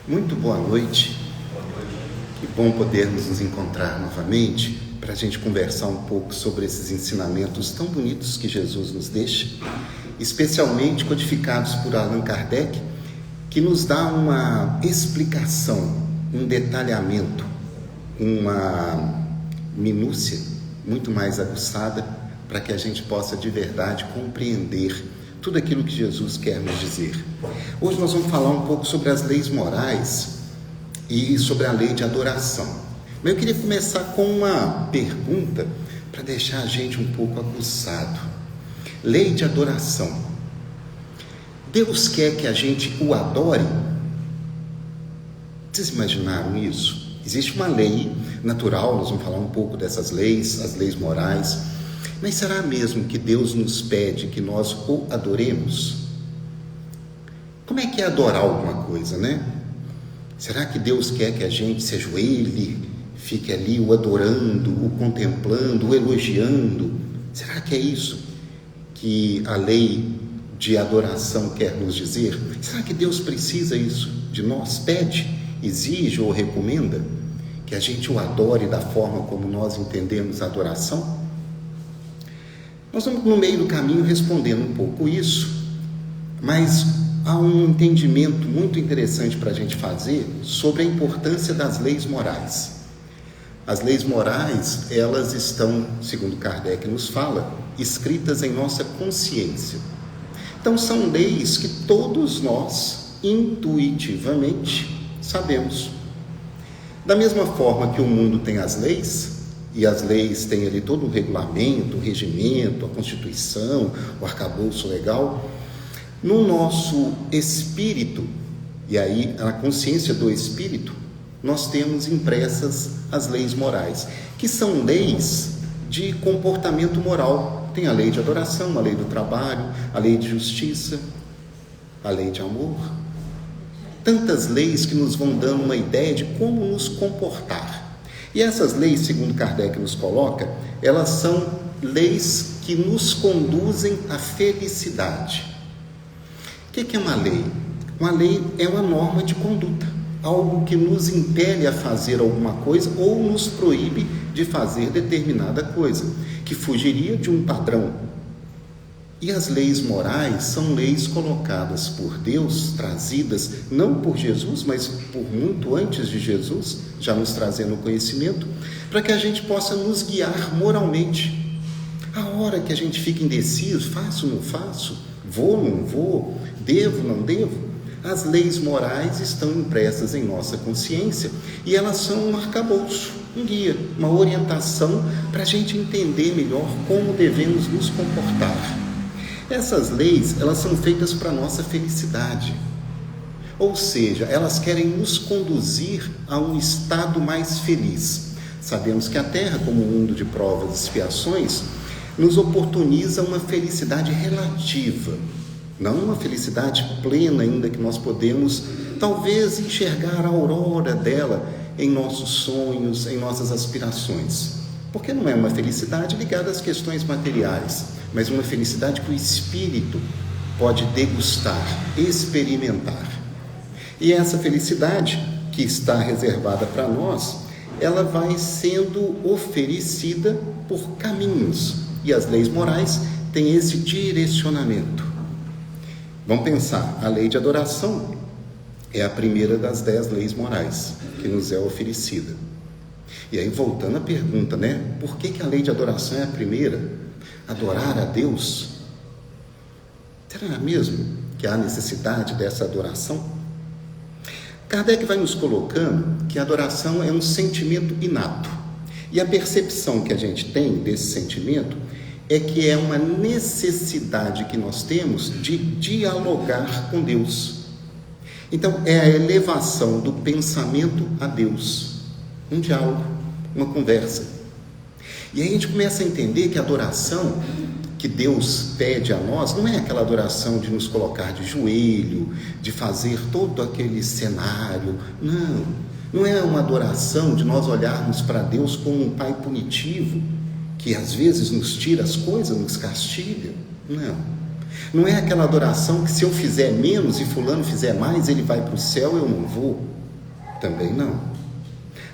Muito boa noite. Que bom podermos nos encontrar novamente para a gente conversar um pouco sobre esses ensinamentos tão bonitos que Jesus nos deixa, especialmente codificados por Allan Kardec, que nos dá uma explicação, um detalhamento, uma minúcia muito mais aguçada para que a gente possa de verdade compreender tudo aquilo que Jesus quer nos dizer. Hoje nós vamos falar um pouco sobre as leis morais e sobre a lei de adoração. Mas eu queria começar com uma pergunta para deixar a gente um pouco aguçado. Lei de adoração. Deus quer que a gente o adore? Vocês imaginaram isso? Existe uma lei natural, nós vamos falar um pouco dessas leis, as leis morais. Mas será mesmo que Deus nos pede que nós o adoremos? Como é que é adorar alguma coisa, né? Será que Deus quer que a gente se ajoelhe, fique ali o adorando, o contemplando, o elogiando? Será que é isso que a lei de adoração quer nos dizer? Será que Deus precisa isso de nós? Pede, exige ou recomenda que a gente o adore da forma como nós entendemos a adoração? Nós vamos no meio do caminho respondendo um pouco isso, mas há um entendimento muito interessante para a gente fazer sobre a importância das leis morais. As leis morais, elas estão, segundo Kardec nos fala, escritas em nossa consciência. Então são leis que todos nós, intuitivamente, sabemos. Da mesma forma que o mundo tem as leis, e as leis têm ali todo um regulamento, o regimento, a Constituição, o arcabouço legal, no nosso espírito, e aí a consciência do espírito, nós temos impressas as leis morais, que são leis de comportamento moral. Tem a lei de adoração, a lei do trabalho, a lei de justiça, a lei de amor. Tantas leis que nos vão dando uma ideia de como nos comportar. E essas leis, segundo Kardec nos coloca, elas são leis que nos conduzem à felicidade. O que é uma lei? Uma lei é uma norma de conduta, algo que nos impele a fazer alguma coisa ou nos proíbe de fazer determinada coisa, que fugiria de um padrão. E as leis morais são leis colocadas por Deus, trazidas não por Jesus, mas por muito antes de Jesus, já nos trazendo o conhecimento, para que a gente possa nos guiar moralmente. A hora que a gente fica indeciso, faço, não faço, vou, não vou, devo, não devo, as leis morais estão impressas em nossa consciência e elas são um arcabouço, um guia, uma orientação para a gente entender melhor como devemos nos comportar. Essas leis, elas são feitas para a nossa felicidade. Ou seja, elas querem nos conduzir a um estado mais feliz. Sabemos que a Terra, como um mundo de provas e expiações, nos oportuniza uma felicidade relativa. Não uma felicidade plena ainda que nós podemos, talvez, enxergar a aurora dela em nossos sonhos, em nossas aspirações. Porque não é uma felicidade ligada às questões materiais, mas uma felicidade que o espírito pode degustar, experimentar. E essa felicidade que está reservada para nós, ela vai sendo oferecida por caminhos. E as leis morais têm esse direcionamento. Vamos pensar, a lei de adoração é a primeira das 10 leis morais que nos é oferecida. E aí, voltando à pergunta, né? Por que a lei de adoração é a primeira? Adorar a Deus? Será mesmo que há necessidade dessa adoração? Kardec vai nos colocando que a adoração é um sentimento inato. E a percepção que a gente tem desse sentimento é que é uma necessidade que nós temos de dialogar com Deus. Então, é a elevação do pensamento a Deus. Um diálogo, uma conversa. E aí a gente começa a entender que a adoração que Deus pede a nós não é aquela adoração de nos colocar de joelho, de fazer todo aquele cenário. Não é uma adoração de nós olharmos para Deus como um pai punitivo, que às vezes nos tira as coisas, nos castiga. Não. Não é aquela adoração que se eu fizer menos e fulano fizer mais, ele vai para o céu, eu não vou. Também não.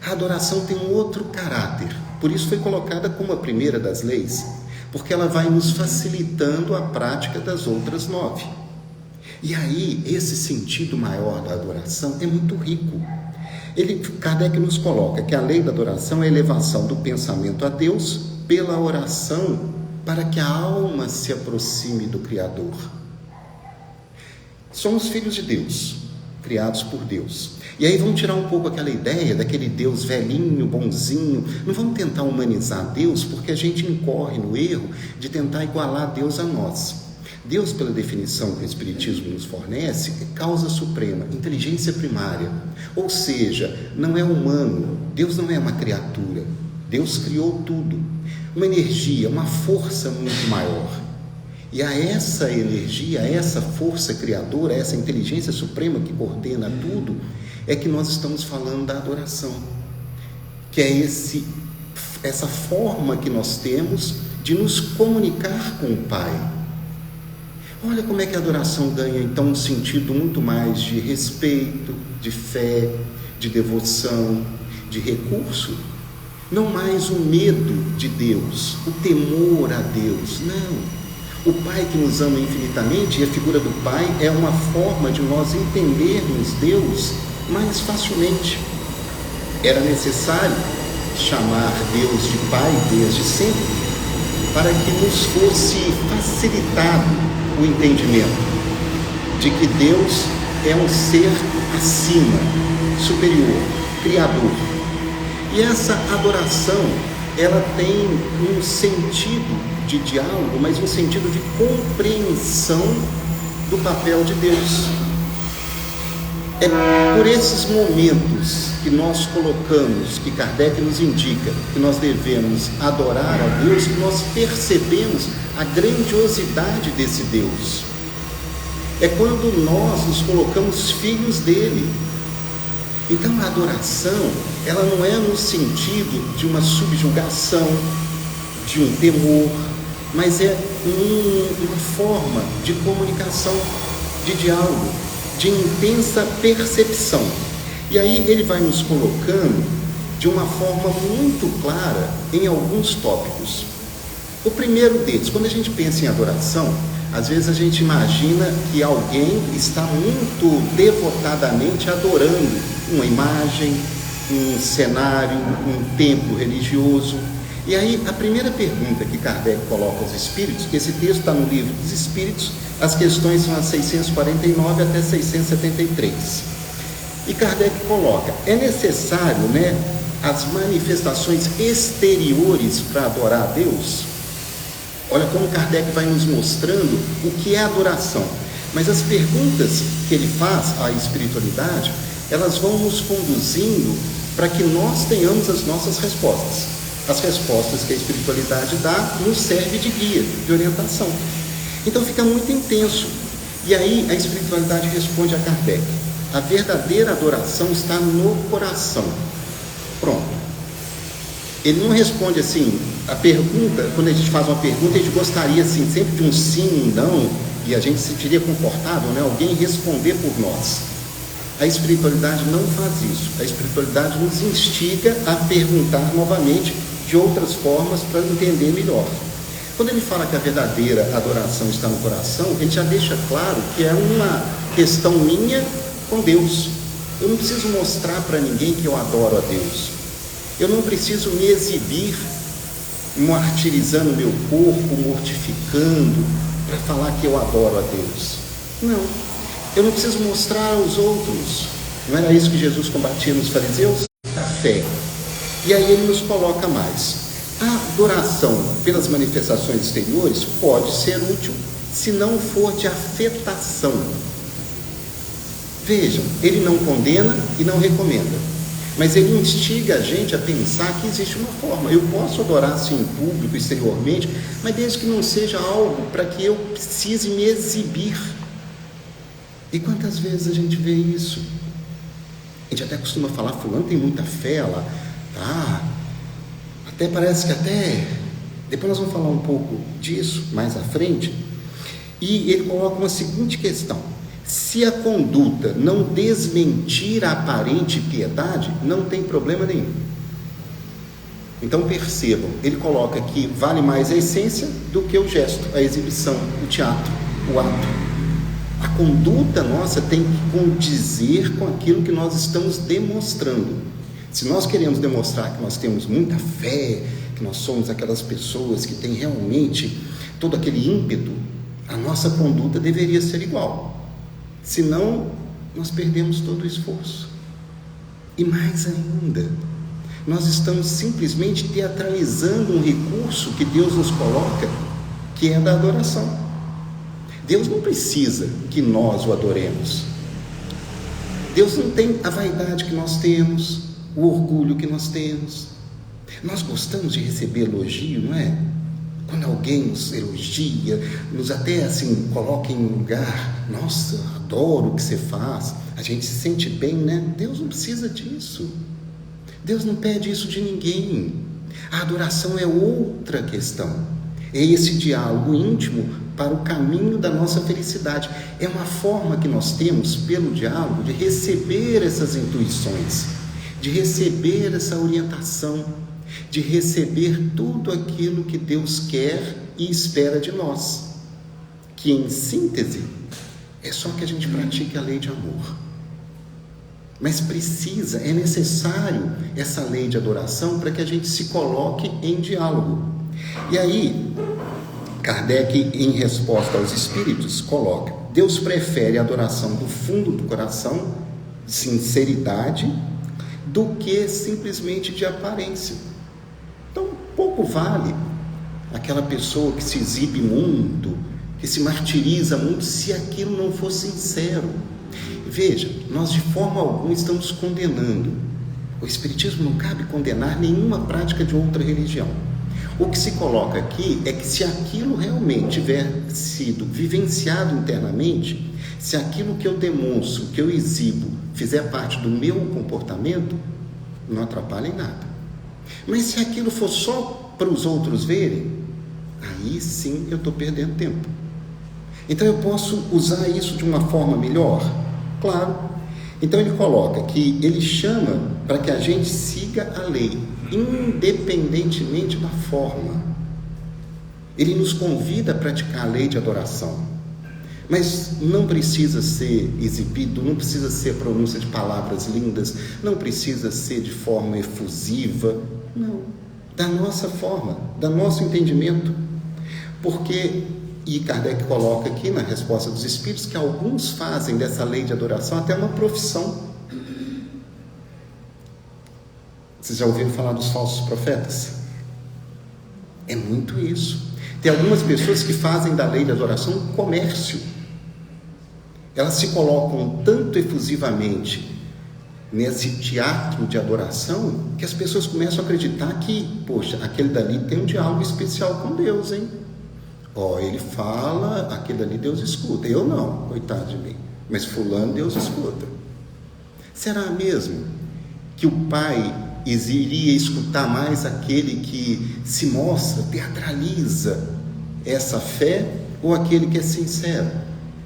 A adoração tem um outro caráter, por isso foi colocada como a primeira das leis, porque ela vai nos facilitando a prática das outras 9. E aí, esse sentido maior da adoração é muito rico. Kardec nos coloca que a lei da adoração é a elevação do pensamento a Deus pela oração, para que a alma se aproxime do Criador. Somos filhos de Deus, criados por Deus. E aí vamos tirar um pouco aquela ideia daquele Deus velhinho, bonzinho. Não vamos tentar humanizar Deus, porque a gente incorre no erro de tentar igualar Deus a nós. Deus, pela definição que o Espiritismo nos fornece, é causa suprema, inteligência primária. Ou seja, não é humano, Deus não é uma criatura. Deus criou tudo. Uma energia, uma força muito maior. E a essa energia, a essa força criadora, a essa inteligência suprema que coordena tudo, é que nós estamos falando da adoração. Que é essa forma que nós temos de nos comunicar com o Pai. Olha como é que a adoração ganha, então, um sentido muito mais de respeito, de fé, de devoção, de recurso. Não mais o medo de Deus, o temor a Deus, não. O Pai que nos ama infinitamente, e a figura do Pai é uma forma de nós entendermos Deus mais facilmente. Era necessário chamar Deus de Pai desde sempre, para que nos fosse facilitado o entendimento de que Deus é um ser acima, superior, criador. E essa adoração, ela tem um sentido de diálogo, mas um sentido de compreensão do papel de Deus. É por esses momentos que nós colocamos, que Kardec nos indica, que nós devemos adorar a Deus, que nós percebemos a grandiosidade desse Deus. É quando nós nos colocamos filhos dele. Então a adoração, ela não é no sentido de uma subjugação, de um temor, mas é uma forma de comunicação, de diálogo, de intensa percepção. E aí ele vai nos colocando de uma forma muito clara em alguns tópicos. O primeiro deles, quando a gente pensa em adoração, às vezes a gente imagina que alguém está muito devotadamente adorando uma imagem, um cenário, um templo religioso. E aí a primeira pergunta que Kardec coloca aos espíritos, que esse texto está no livro dos Espíritos, as questões são as 649 até 673. E Kardec coloca, é necessário, as manifestações exteriores para adorar a Deus? Olha como Kardec vai nos mostrando o que é adoração. Mas as perguntas que ele faz à espiritualidade, elas vão nos conduzindo para que nós tenhamos as nossas respostas. As respostas que a espiritualidade dá nos serve de guia, de orientação. Então fica muito intenso. E aí a espiritualidade responde a Kardec: a verdadeira adoração está no coração. Pronto. Ele não responde assim, a pergunta, quando a gente faz uma pergunta, a gente gostaria assim, sempre de um sim, um não, e a gente se sentiria confortável, alguém responder por nós. A espiritualidade não faz isso. A espiritualidade nos instiga a perguntar novamente de outras formas para entender melhor. Quando ele fala que a verdadeira adoração está no coração, ele já deixa claro que é uma questão minha com Deus. Eu não preciso mostrar para ninguém que eu adoro a Deus. Eu não preciso me exibir martirizando o meu corpo, mortificando, para falar que eu adoro a Deus. Não. Eu não preciso mostrar aos outros. Não era isso que Jesus combatia nos fariseus? A fé. E aí ele nos coloca mais. A adoração pelas manifestações exteriores pode ser útil se não for de afetação. Vejam, ele não condena e não recomenda, mas ele instiga a gente a pensar que existe uma forma. Eu posso adorar assim em público, exteriormente, mas desde que não seja algo para que eu precise me exibir. E quantas vezes a gente vê isso? A gente até costuma falar, fulano tem muita fé lá, tá? Até parece que depois nós vamos falar um pouco disso mais à frente. E ele coloca uma seguinte questão: se a conduta não desmentir a aparente piedade, não tem problema nenhum. Então percebam, ele coloca que vale mais a essência do que o gesto, a exibição, o teatro, o ato. A conduta nossa tem que condizer com aquilo que nós estamos demonstrando. Se nós queremos demonstrar que nós temos muita fé, que nós somos aquelas pessoas que têm realmente todo aquele ímpeto, a nossa conduta deveria ser igual. Senão, nós perdemos todo o esforço. E mais ainda, nós estamos simplesmente teatralizando um recurso que Deus nos coloca, que é da adoração. Deus não precisa que nós o adoremos. Deus não tem a vaidade que nós temos, o orgulho que nós temos. Nós gostamos de receber elogio, não é? Quando alguém nos elogia, nos até assim coloca em um lugar, nossa, adoro o que você faz, a gente se sente bem, né? Deus não precisa disso. Deus não pede isso de ninguém. A adoração é outra questão. É esse diálogo íntimo para o caminho da nossa felicidade. É uma forma que nós temos, pelo diálogo, de receber essas intuições, de receber essa orientação, de receber tudo aquilo que Deus quer e espera de nós. Que, em síntese, é só que a gente pratique a lei de amor. Mas é necessário essa lei de adoração para que a gente se coloque em diálogo. E aí, Kardec, em resposta aos espíritos, coloca: Deus prefere a adoração do fundo do coração, de sinceridade, do que simplesmente de aparência. Então, pouco vale aquela pessoa que se exibe muito, que se martiriza muito, se aquilo não for sincero. Veja, nós de forma alguma estamos condenando. O Espiritismo não cabe condenar nenhuma prática de outra religião. O que se coloca aqui é que se aquilo realmente tiver sido vivenciado internamente, se aquilo que eu demonstro, que eu exibo, fizer parte do meu comportamento, não atrapalha em nada. Mas se aquilo for só para os outros verem, aí sim eu estou perdendo tempo. Então eu posso usar isso de uma forma melhor? Claro. Então ele coloca que ele chama para que a gente siga a lei, independentemente da forma. Ele nos convida a praticar a lei de adoração, mas não precisa ser exibido, não precisa ser pronúncia de palavras lindas, não precisa ser de forma efusiva, não, da nossa forma, do nosso entendimento. Porque, e Kardec coloca aqui na resposta dos espíritos, que alguns fazem dessa lei de adoração até uma profissão. Vocês já ouviram falar dos falsos profetas? É muito isso. Tem algumas pessoas que fazem da lei de adoração um comércio. Elas se colocam tanto efusivamente nesse teatro de adoração que as pessoas começam a acreditar que, poxa, aquele dali tem um diálogo especial com Deus, hein? Ele fala, aquele dali Deus escuta. Eu não, coitado de mim. Mas fulano Deus escuta. Será mesmo que o Pai iria escutar mais aquele que se mostra, teatraliza essa fé, ou aquele que é sincero,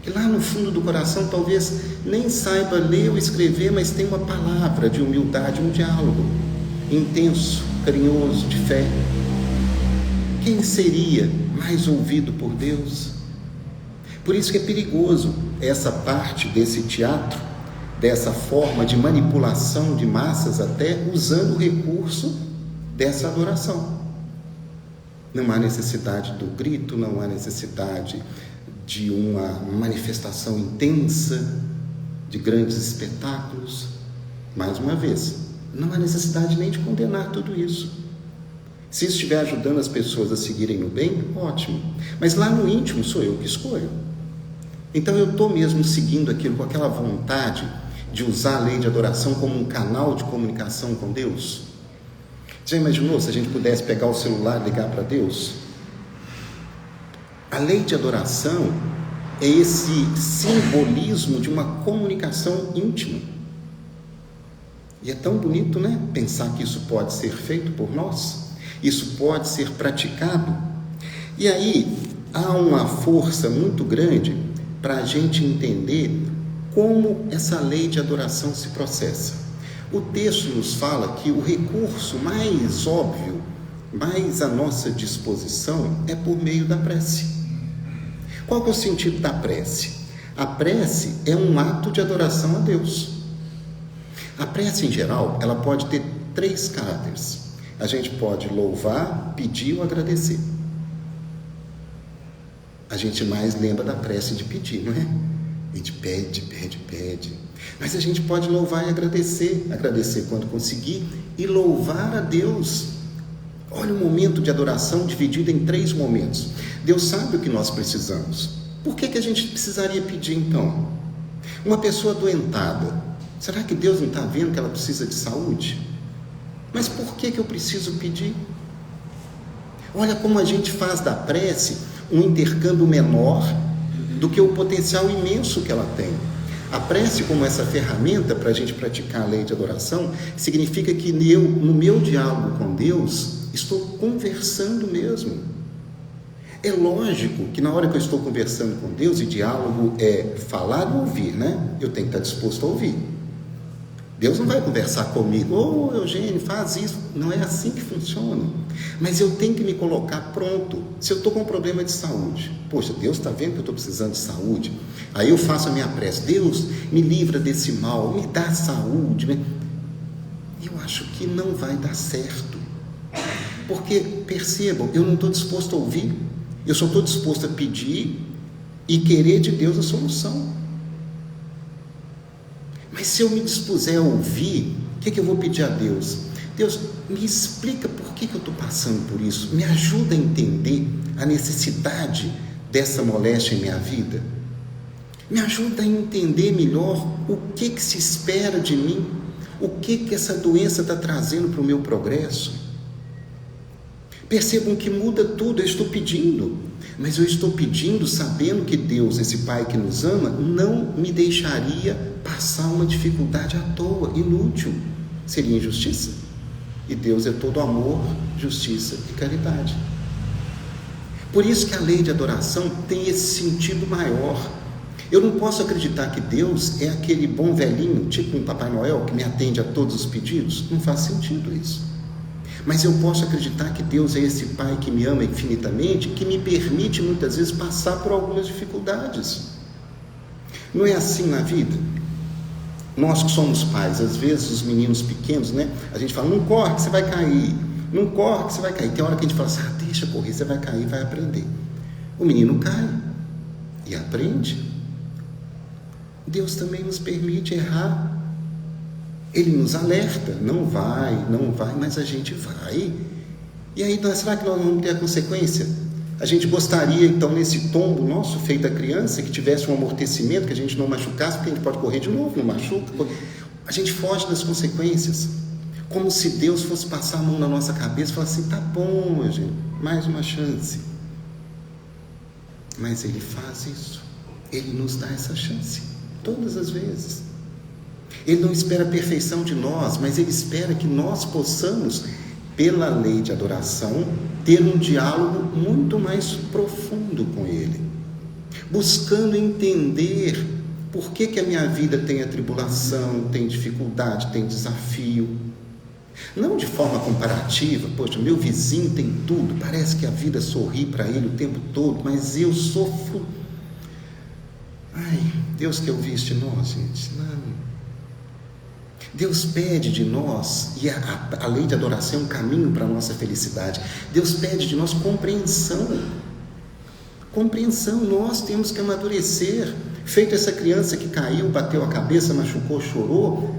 que lá no fundo do coração talvez nem saiba ler ou escrever, mas tem uma palavra de humildade, um diálogo intenso, carinhoso, de fé? Quem seria mais ouvido por Deus? Por isso que é perigoso essa parte desse teatro, dessa forma de manipulação de massas, até usando o recurso dessa adoração. Não há necessidade do grito, não há necessidade de uma manifestação intensa, de grandes espetáculos. Mais uma vez, não há necessidade nem de condenar tudo isso. Se isso estiver ajudando as pessoas a seguirem no bem, ótimo. Mas lá no íntimo sou eu que escolho. Então eu estou mesmo seguindo aquilo com aquela vontade de usar a lei de adoração como um canal de comunicação com Deus? Já imaginou se a gente pudesse pegar o celular e ligar para Deus? A lei de adoração é esse simbolismo de uma comunicação íntima. E é tão bonito, né? Pensar que isso pode ser feito por nós, isso pode ser praticado. E aí, há uma força muito grande para a gente entender como essa lei de adoração se processa. O texto nos fala que o recurso mais óbvio, mais à nossa disposição, é por meio da prece. Qual que é o sentido da prece? A prece é um ato de adoração a Deus. A prece, em geral, ela pode ter 3 caráteres. A gente pode louvar, pedir ou agradecer. A gente mais lembra da prece de pedir, não é? A gente pede. Mas a gente pode louvar e agradecer. Agradecer quando conseguir e louvar a Deus. Olha o momento de adoração dividido em 3 momentos. Deus sabe o que nós precisamos. Por que a gente precisaria pedir então? Uma pessoa adoentada, será que Deus não está vendo que ela precisa de saúde? Mas por que eu preciso pedir? Olha como a gente faz da prece um intercâmbio menor do que o potencial imenso que ela tem. A prece, como essa ferramenta para a gente praticar a lei de adoração, significa que eu, no meu diálogo com Deus, estou conversando mesmo. É lógico que na hora que eu estou conversando com Deus, e diálogo é falar e ouvir, né? Eu tenho que estar disposto a ouvir. Deus não vai conversar comigo, Eugênio, faz isso. Não é assim que funciona. Mas eu tenho que me colocar pronto. Se eu estou com um problema de saúde, poxa, Deus está vendo que eu estou precisando de saúde. Aí eu faço a minha prece, Deus, me livra desse mal, me dá saúde. Eu acho que não vai dar certo. Porque, percebam, eu não estou disposto a ouvir. Eu só estou disposto a pedir e querer de Deus a solução. Mas se eu me dispuser a ouvir, o que eu vou pedir a Deus? Deus, me explica por que eu estou passando por isso. Me ajuda a entender a necessidade dessa moléstia em minha vida. Me ajuda a entender melhor o que se espera de mim. O que essa doença está trazendo para o meu progresso. Percebam que muda tudo, eu estou pedindo. Mas eu estou pedindo sabendo que Deus, esse Pai que nos ama, não me deixaria passar uma dificuldade à toa, inútil. Seria injustiça. E Deus é todo amor, justiça e caridade. Por isso que a lei de adoração tem esse sentido maior. Eu não posso acreditar que Deus é aquele bom velhinho, tipo um Papai Noel, que me atende a todos os pedidos. Não faz sentido isso. Mas eu posso acreditar que Deus é esse Pai que me ama infinitamente, que me permite muitas vezes passar por algumas dificuldades. Não é assim na vida? Nós que somos pais, às vezes os meninos pequenos, né? A gente fala, não corre que você vai cair, não corre que você vai cair. Tem hora que a gente fala assim, deixa correr, você vai cair, vai aprender. O menino cai e aprende. Deus também nos permite errar. Ele nos alerta, não vai, mas a gente vai. E aí, será que nós não vamos ter a consequência? A gente gostaria, então, nesse tombo nosso, feito da criança, que tivesse um amortecimento, que a gente não machucasse, porque a gente pode correr de novo, não machuca. A gente foge das consequências. Como se Deus fosse passar a mão na nossa cabeça e falar assim, tá bom, gente, mais uma chance. Mas Ele faz isso. Ele nos dá essa chance, todas as vezes. Ele não espera a perfeição de nós, mas Ele espera que nós possamos, pela lei de adoração, ter um diálogo muito mais profundo com Ele, buscando entender por que a minha vida tem atribulação, tem dificuldade, tem desafio. Não de forma comparativa, poxa, meu vizinho tem tudo, parece que a vida sorri para ele o tempo todo, mas eu sofro. Ai, Deus que ouviste nós, gente, não. Deus pede de nós, e a lei de adoração é um caminho para a nossa felicidade. Deus pede de nós compreensão. Compreensão, nós temos que amadurecer. Feito essa criança que caiu, bateu a cabeça, machucou, chorou,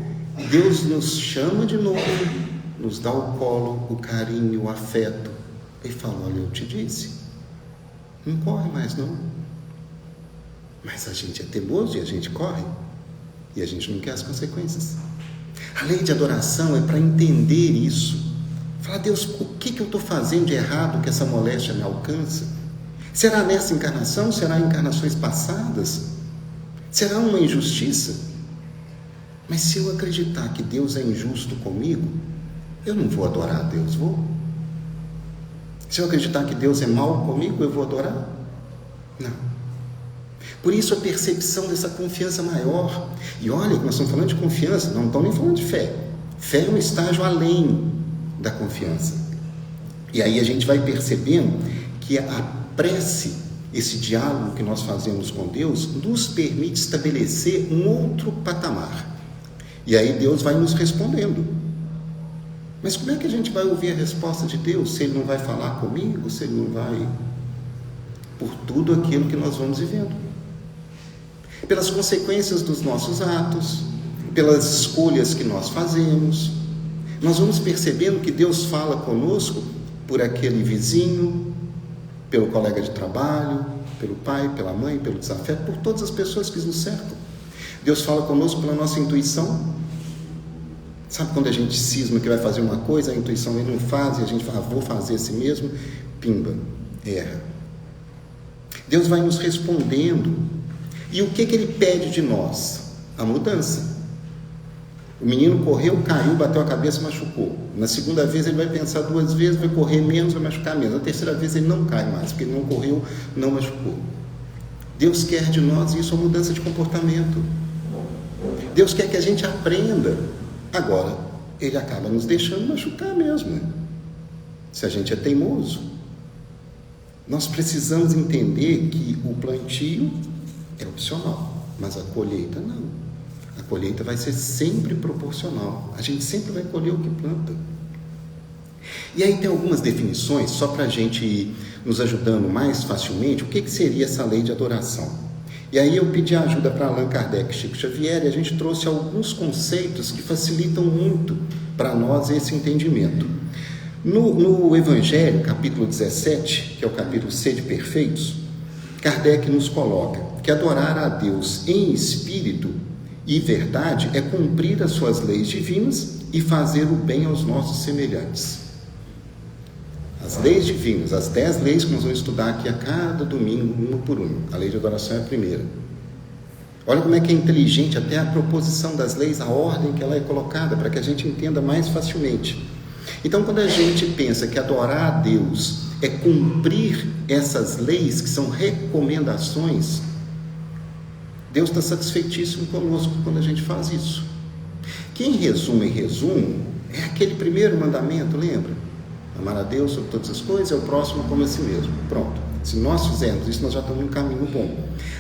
Deus nos chama de novo, nos dá o colo, o carinho, o afeto. Ele fala, olha, eu te disse, não corre mais não. Mas a gente é teimoso e a gente corre, e a gente não quer as consequências. A lei de adoração é para entender isso. Falar, Deus, o que eu estou fazendo de errado que essa moléstia me alcança? Será nessa encarnação? Será em encarnações passadas? Será uma injustiça? Mas se eu acreditar que Deus é injusto comigo, eu não vou adorar a Deus, vou? Se eu acreditar que Deus é mau comigo, eu vou adorar? Não. Por isso a percepção dessa confiança maior. E olha, nós estamos falando de confiança, não estamos nem falando de fé. Fé é um estágio além da confiança. E aí a gente vai percebendo que a prece, esse diálogo que nós fazemos com Deus, nos permite estabelecer um outro patamar. E aí Deus vai nos respondendo. Mas como é que a gente vai ouvir a resposta de Deus se Ele não vai falar comigo, se Ele não vai... Por tudo aquilo que nós vamos vivendo. Pelas consequências dos nossos atos, pelas escolhas que nós fazemos. Nós vamos percebendo que Deus fala conosco por aquele vizinho, pelo colega de trabalho, pelo pai, pela mãe, pelo desafeto, por todas as pessoas que nos cercam. Deus fala conosco pela nossa intuição. Sabe quando a gente cisma que vai fazer uma coisa, a intuição ele não faz, e a gente fala, vou fazer assim mesmo, pimba, erra. Deus vai nos respondendo. E o que Ele pede de nós? A mudança. O menino correu, caiu, bateu a cabeça, machucou. Na segunda vez ele vai pensar 2 vezes, vai correr menos, vai machucar menos. Na terceira vez ele não cai mais, porque ele não correu, não machucou. Deus quer de nós isso, a mudança de comportamento. Deus quer que a gente aprenda. Agora, Ele acaba nos deixando machucar mesmo, se a gente é teimoso. Nós precisamos entender que o plantio é opcional, mas a colheita não. A colheita vai ser sempre proporcional. A gente sempre vai colher o que planta. E aí tem algumas definições, só para a gente ir nos ajudando mais facilmente, o que seria essa lei de adoração. E aí eu pedi ajuda para Allan Kardec e Chico Xavier, e a gente trouxe alguns conceitos que facilitam muito para nós esse entendimento. No Evangelho, capítulo 17, que é o capítulo Sede Perfeitos, Kardec nos coloca que adorar a Deus em espírito e verdade é cumprir as suas leis divinas e fazer o bem aos nossos semelhantes. As leis divinas, as 10 leis que nós vamos estudar aqui a cada domingo, uma por uma. A lei de adoração é a primeira. Olha como é que é inteligente até a proposição das leis, a ordem que ela é colocada, para que a gente entenda mais facilmente. Então, quando a gente pensa que adorar a Deus é cumprir essas leis, que são recomendações, Deus está satisfeitíssimo conosco quando a gente faz isso. Que em resumo, é aquele primeiro mandamento, lembra? Amar a Deus sobre todas as coisas, é o próximo como a si mesmo. Pronto. Se nós fizermos isso, nós já estamos em um caminho bom.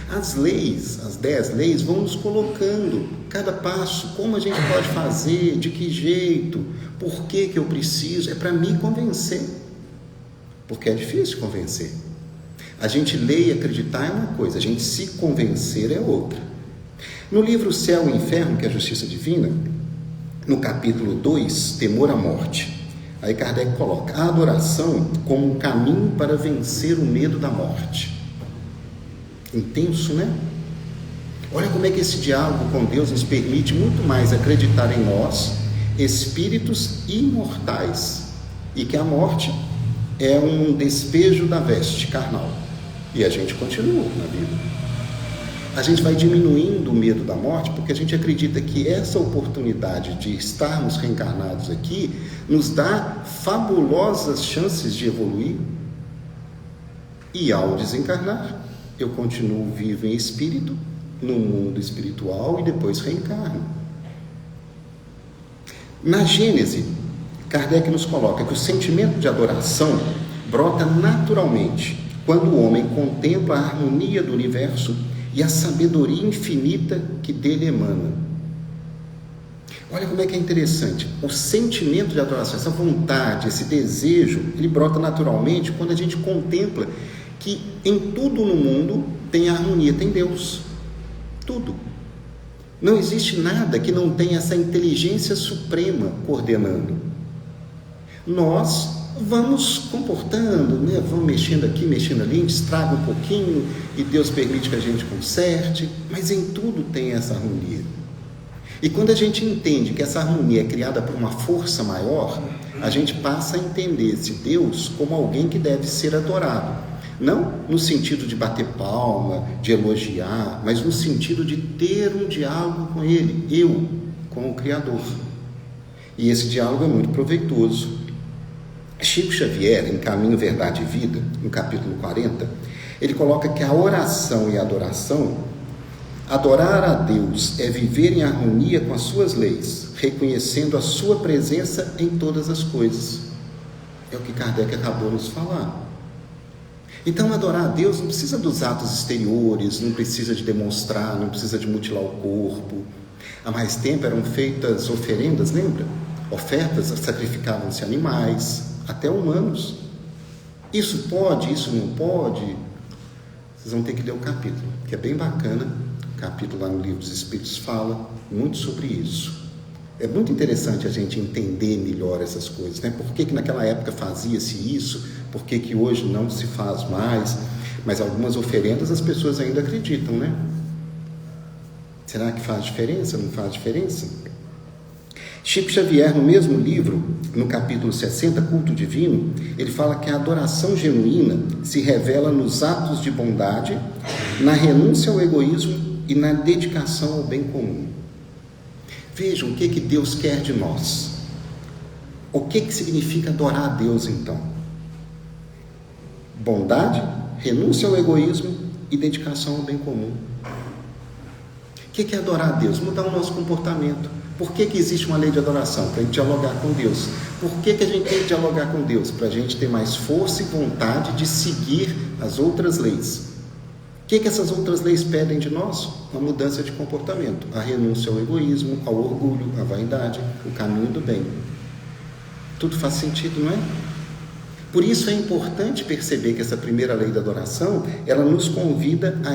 As leis, as 10 leis, vão nos colocando cada passo, como a gente pode fazer, de que jeito, por que eu preciso, é para me convencer. Porque é difícil convencer. A gente ler e acreditar é uma coisa, a gente se convencer é outra. No livro Céu e Inferno, que é a Justiça Divina, no capítulo 2, Temor à Morte, aí Kardec coloca a adoração como um caminho para vencer o medo da morte. Intenso, né? Olha como é que esse diálogo com Deus nos permite muito mais acreditar em nós, espíritos imortais, e que a morte é um despejo da veste carnal. E a gente continua na vida. A gente vai diminuindo o medo da morte porque a gente acredita que essa oportunidade de estarmos reencarnados aqui nos dá fabulosas chances de evoluir. E ao desencarnar, eu continuo vivo em espírito, no mundo espiritual, e depois reencarno. Na Gênese, Kardec nos coloca que o sentimento de adoração brota naturalmente quando o homem contempla a harmonia do universo e a sabedoria infinita que dele emana. Olha como é que é interessante. O sentimento de adoração, essa vontade, esse desejo, ele brota naturalmente quando a gente contempla que em tudo no mundo tem harmonia, tem Deus. Tudo. Não existe nada que não tenha essa inteligência suprema coordenando. Nós vamos comportando, né? Vamos mexendo aqui, mexendo ali, a gente estraga um pouquinho e Deus permite que a gente conserte, mas em tudo tem essa harmonia. E quando a gente entende que essa harmonia é criada por uma força maior, a gente passa a entender esse Deus como alguém que deve ser adorado. Não no sentido de bater palma, de elogiar, mas no sentido de ter um diálogo com Ele, eu, como o Criador. E esse diálogo é muito proveitoso. Chico Xavier, em Caminho, Verdade e Vida, no capítulo 40, Ele coloca que a oração e a adoração, adorar a Deus é viver em harmonia com as suas leis, reconhecendo a sua presença em todas as coisas. É o que Kardec acabou de nos falar. Então, adorar a Deus não precisa dos atos exteriores, não precisa de demonstrar, não precisa de mutilar o corpo. Há mais tempo eram feitas oferendas, lembra? Ofertas, sacrificavam-se animais, até humanos. Isso pode, isso não pode? Vocês vão ter que ler o capítulo, que é bem bacana. O capítulo lá no Livro dos Espíritos fala muito sobre isso. É muito interessante a gente entender melhor essas coisas, né? Por que naquela época fazia-se isso? Por que hoje não se faz mais? Mas algumas oferendas as pessoas ainda acreditam, né? Será que faz diferença? Não faz diferença? Chico Xavier, no mesmo livro, no capítulo 60, Culto Divino, ele fala que a adoração genuína se revela nos atos de bondade, na renúncia ao egoísmo e na dedicação ao bem comum. Vejam o que Deus quer de nós. O que significa adorar a Deus, então? Bondade, renúncia ao egoísmo e dedicação ao bem comum. O que é adorar a Deus? Mudar o nosso comportamento. Por que existe uma lei de adoração? Para a gente dialogar com Deus. Por que a gente tem que dialogar com Deus? Para a gente ter mais força e vontade de seguir as outras leis. O que essas outras leis pedem de nós? Uma mudança de comportamento, a renúncia ao egoísmo, ao orgulho, à vaidade, o caminho do bem. Tudo faz sentido, não é? Por isso é importante perceber que essa primeira lei da adoração, ela nos convida a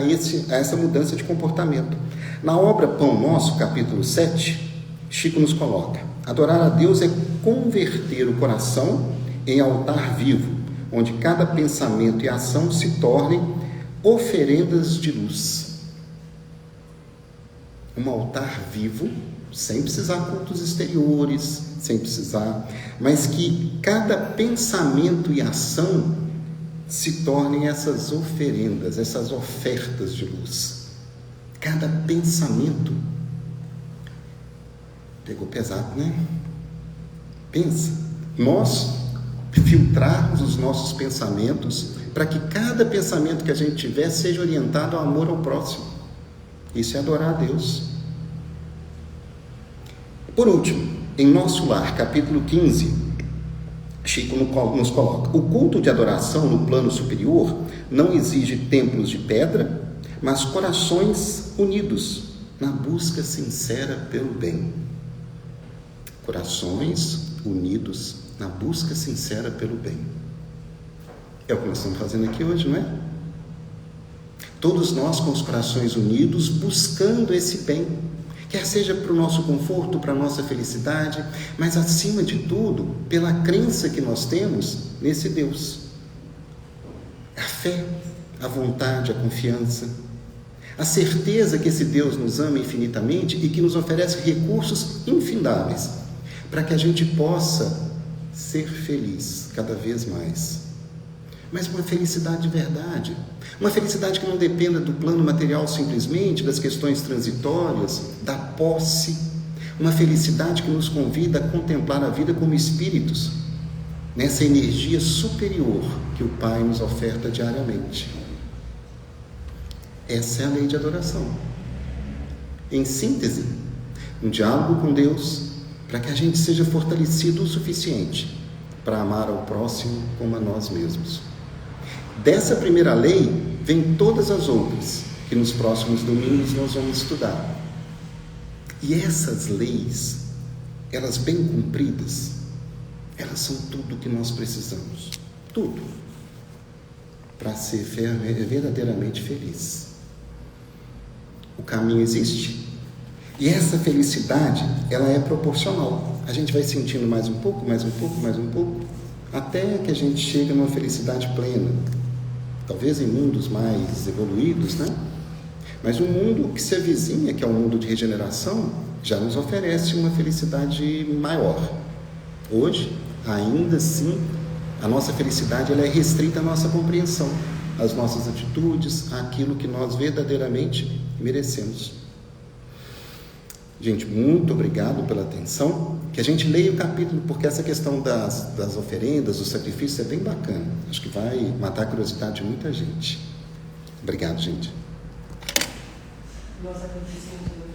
essa mudança de comportamento. Na obra Pão Nosso, capítulo 7, Chico nos coloca: adorar a Deus é converter o coração em altar vivo, onde cada pensamento e ação se tornem oferendas de luz. Um altar vivo, sem precisar de cultos exteriores, sem precisar, mas que cada pensamento e ação se tornem essas oferendas, essas ofertas de luz. Cada pensamento. Pegou pesado, né? Pensa. Nós filtrarmos os nossos pensamentos para que cada pensamento que a gente tiver seja orientado ao amor ao próximo. Isso é adorar a Deus. Por último, em Nosso Lar, capítulo 15, Chico nos coloca: o culto de adoração no plano superior não exige templos de pedra, mas corações unidos na busca sincera pelo bem. Corações unidos na busca sincera pelo bem. É o que nós estamos fazendo aqui hoje, não é? Todos nós com os corações unidos, buscando esse bem, quer seja para o nosso conforto, para a nossa felicidade, mas acima de tudo, pela crença que nós temos nesse Deus. A fé, a vontade, a confiança, a certeza que esse Deus nos ama infinitamente e que nos oferece recursos infindáveis para que a gente possa ser feliz cada vez mais. Mas uma felicidade de verdade, uma felicidade que não dependa do plano material simplesmente, das questões transitórias, da posse, uma felicidade que nos convida a contemplar a vida como espíritos, nessa energia superior que o Pai nos oferta diariamente. Essa é a lei de adoração. Em síntese, um diálogo com Deus para que a gente seja fortalecido o suficiente para amar ao próximo como a nós mesmos. Dessa primeira lei vem todas as outras que nos próximos domingos nós vamos estudar. E essas leis, elas bem cumpridas, elas são tudo o que nós precisamos. Tudo. Para ser verdadeiramente feliz. O caminho existe. E essa felicidade, ela é proporcional. A gente vai sentindo mais um pouco, mais um pouco, mais um pouco, até que a gente chega numa felicidade plena. Talvez em mundos mais evoluídos, né? Mas um mundo que se avizinha, que é um mundo de regeneração, já nos oferece uma felicidade maior. Hoje, ainda assim, a nossa felicidade ela é restrita à nossa compreensão, às nossas atitudes, àquilo que nós verdadeiramente merecemos. Gente, muito obrigado pela atenção. Que a gente leia o capítulo, porque essa questão das oferendas, dos sacrifícios é bem bacana. Acho que vai matar a curiosidade de muita gente. Obrigado, gente. Nós agradecemos.